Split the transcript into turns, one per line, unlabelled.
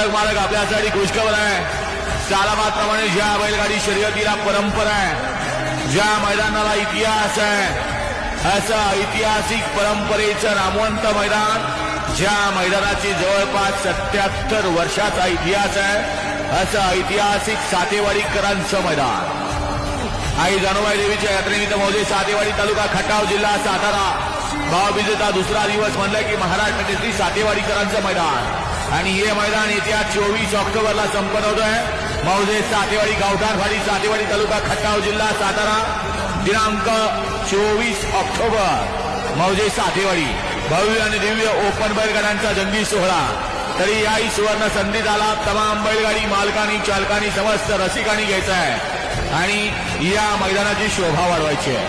मालक आपल्यासाठी खुशखबर आहे. सालाबादप्रमाणे ज्या बैलगाडी शर्यतीला परंपरा आहे, ज्या मैदानाला इतिहास आहे, असं ऐतिहासिक परंपरेचं नामवंत मैदान, ज्या मैदानाची जवळपास 77 वर्षाचा इतिहास आहे, असं ऐतिहासिक सातेवाडीकरांचं मैदान. आई जानूबाई देवीच्या यात्रेनिमित्त मौजे सातेवाडी तालुका खटाव जिल्हा सातारा. भावबीजेचा दुसरा दिवस म्हणलं की महाराष्ट्र केसरी सातेवाडीकरांचं मैदान आणि हे मैदान येत्या 24 ऑक्टोबरला संपन्न होत आहे. मौजे सातेवाडी गावठाणवाडी सातेवाडी तालुका खटाव जिल्हा सातारा. दिनांक 24 ऑक्टोबर मौजे सातेवाडी. भव्य आणि दिव्य ओपन बैलगाड्यांचा जंगी सोहळा. तरी याही सुवर्ण संधी झाला तमाम बैलगाडी मालकांनी, चालकांनी, समस्त रसिकांनी घ्यायचा आहे आणि या मैदानाची शोभा वाढवायची आहे.